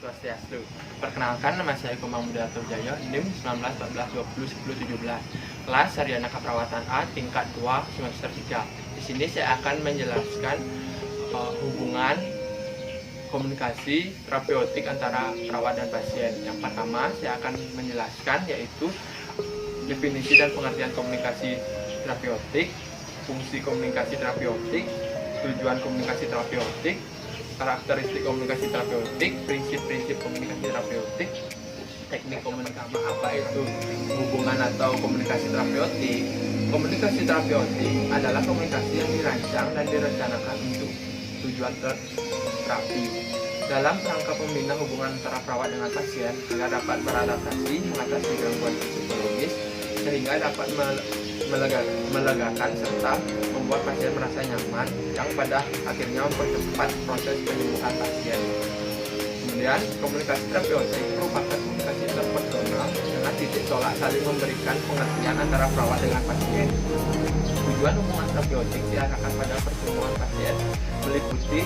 Swastiastu. Perkenalkan, nama saya Komang Mudato Jaya, NIM 1914201017, kelas Sarjana Keperawatan A tingkat 2 semester 3. Di sini saya akan menjelaskan hubungan komunikasi terapeutik antara perawat dan pasien. Yang pertama saya akan menjelaskan yaitu definisi dan pengertian komunikasi terapeutik, fungsi komunikasi terapeutik, tujuan komunikasi terapeutik, karakteristik komunikasi terapeutik, prinsip-prinsip komunikasi terapeutik, teknik komunikasi. Apa itu hubungan atau komunikasi terapeutik? Komunikasi terapeutik adalah komunikasi yang dirancang dan direncanakan untuk tujuan terapi dalam rangka pembina hubungan antara perawat dengan pasien agar dapat beradaptasi mengatasi gangguan psikologis sehingga dapat melegakan serta membuat pasien merasa nyaman yang pada akhirnya mempercepat proses penyembuhan pasien. Kemudian, komunikasi terapeutik merupakan komunikasi interpersonal dengan titik tolak saling memberikan pengertian antara perawat dengan pasien. Tujuan hubungan terapeutik diarahkan pada pertemuan pasien meliputi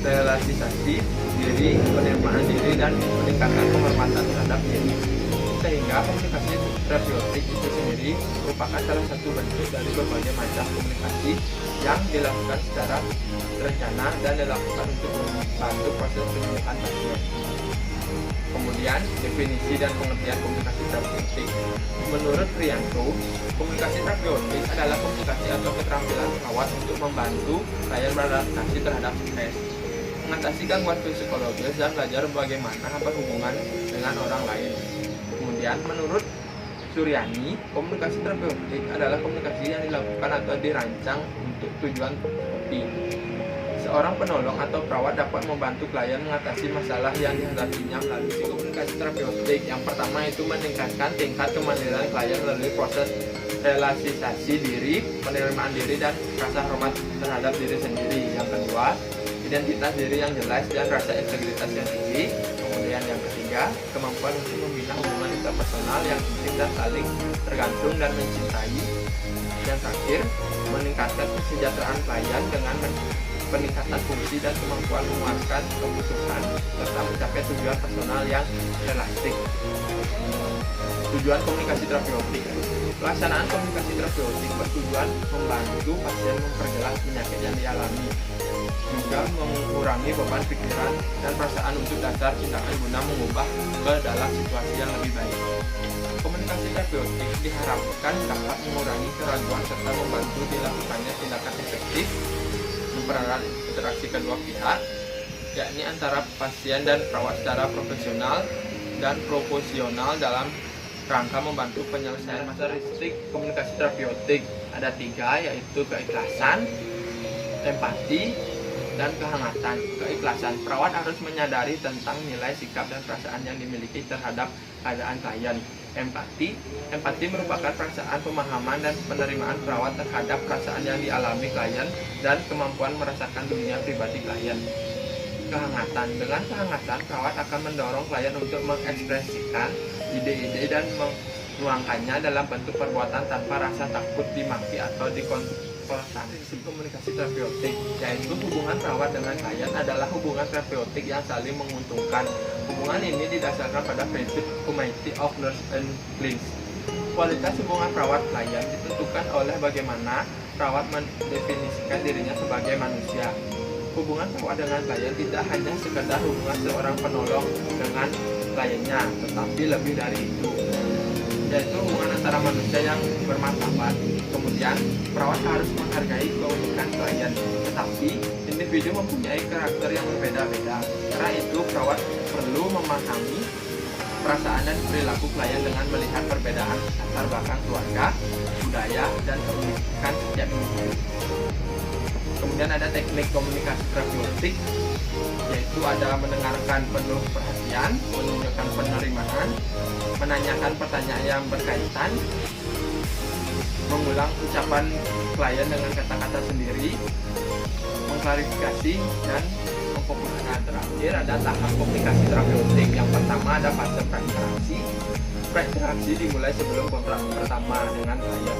relaksasi diri, penerimaan diri, dan meningkatkan penghormatan terhadap diri. Sehingga komunikasi terapeutik itu sendiri merupakan salah satu bentuk dari berbagai macam komunikasi yang dilakukan secara terencana dan dilakukan untuk membantu proses penyembuhan pasien. Kemudian, definisi dan pengertian komunikasi terapeutik. Menurut Priyanto, komunikasi terapeutik adalah komunikasi atau keterampilan perawat untuk membantu klien beradaptasi terhadap stres, mengatasi gangguan psikologis, dan belajar bagaimana berhubungan dengan orang lain. Kemudian, menurut Suryani, komunikasi terapeutik adalah komunikasi yang dilakukan atau dirancang untuk tujuan terapi. Seorang penolong atau perawat dapat membantu klien mengatasi masalah yang dihadapinya melalui komunikasi terapeutik. Yang pertama itu meningkatkan tingkat kemandirian klien melalui proses relaksasi diri, penerimaan diri, dan rasa hormat terhadap diri sendiri. Yang kedua, identitas diri yang jelas dan rasa integritas yang tinggi. Kemudian yang ketiga, kemampuan untuk membina hubungan interpersonal yang intim dan saling tergantung dan mencintai. Yang terakhir, meningkatkan kesejahteraan klien dengan peningkatan fungsi dan kemampuan memuaskan kebutuhan serta mencapai tujuan personal yang realistik. Tujuan komunikasi terapeutik. Pelaksanaan komunikasi terapeutik bertujuan membantu pasien memperjelas penyakit yang dialami, juga mengurangi beban pikiran dan perasaan untuk dasar tindakan guna mengubah ke dalam situasi yang lebih baik. Komunikasi terapeutik diharapkan dapat mengurangi keraguan serta membantu dilakukannya tindakan efektif, mempererat interaksi kedua pihak, yakni antara pasien dan perawat secara profesional dan proporsional dalam rangka membantu penyelesaian karakteristik komunikasi terapeutik. Ada 3, yaitu keikhlasan, empati, dan kehangatan. Keikhlasan, perawat harus menyadari tentang nilai, sikap, dan perasaan yang dimiliki terhadap keadaan klien. Empati merupakan perasaan pemahaman dan penerimaan perawat terhadap perasaan yang dialami klien dan kemampuan merasakan dunia pribadi klien. Kehangatan, dengan kehangatan perawat akan mendorong klien untuk mengekspresikan ide-ide dan menuangkannya dalam bentuk perbuatan tanpa rasa takut dimaki atau dikonfrontasi. Komunikasi terapeutik, yaitu hubungan perawat dengan klien adalah hubungan terapeutik yang saling menguntungkan. Hubungan ini didasarkan pada prinsip community of nurse and client. Kualitas hubungan perawat klien ditentukan oleh bagaimana perawat mendefinisikan dirinya sebagai manusia. Hubungan perawat dengan klien tidak hanya sekedar hubungan seorang penolong dengan kliennya, tetapi lebih dari itu, yaitu hubungan antara manusia yang bermartabat. Kemudian, perawat harus menghargai keunikan klien, tetapi individu mempunyai karakter yang berbeda-beda. Karena itu, perawat perlu memahami perasaan dan perilaku klien dengan melihat perbedaan latar belakang keluarga, budaya, dan keunikan setiap individu. Kemudian ada teknik komunikasi terapeutik, yaitu ada mendengarkan penuh perhatian, menunjukkan penerimaan, menanyakan pertanyaan yang berkaitan, mengulang ucapan klien dengan kata-kata sendiri, mengklarifikasi, dan memfokuskan. Terakhir ada tahap komunikasi terapeutik. Yang pertama ada fase prainteraksi. Prainteraksi dimulai sebelum kontrak pertama dengan klien.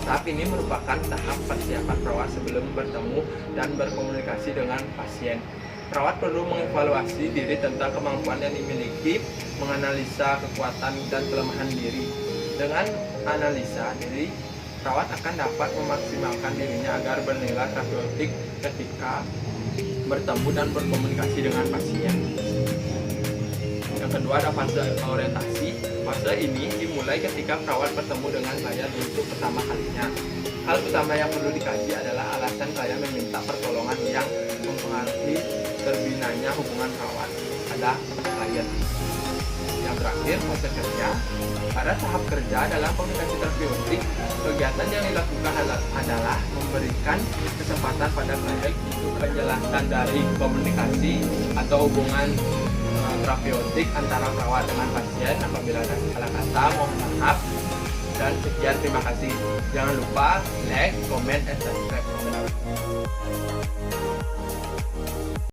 Tahap ini merupakan tahap persiapan perawat sebelum bertemu dan berkomunikasi dengan pasien. Perawat perlu mengevaluasi diri tentang kemampuan yang dimiliki, menganalisa kekuatan dan kelemahan diri. Dengan analisa diri, perawat akan dapat memaksimalkan dirinya agar bernilai terapeutik ketika bertemu dan berkomunikasi dengan pasien. Yang kedua ada fase orientasi. Fase ini dimulai ketika perawat bertemu dengan klien untuk pertama kalinya. Hal utama yang perlu dikaji adalah alasan klien meminta pertolongan yang mempengaruhi terbinanya hubungan perawat pada klien. Yang terakhir, fase kerja. Pada tahap kerja dalam komunikasi terapeutik, kegiatan yang dilakukan adalah memberikan kesempatan pada klien untuk penjelasan dari komunikasi atau hubungan terapeutik antara perawat dengan pasien. Apabila ada salah kata, mohon maaf. Dan sekian, terima kasih. Jangan lupa like, comment, and subscribe.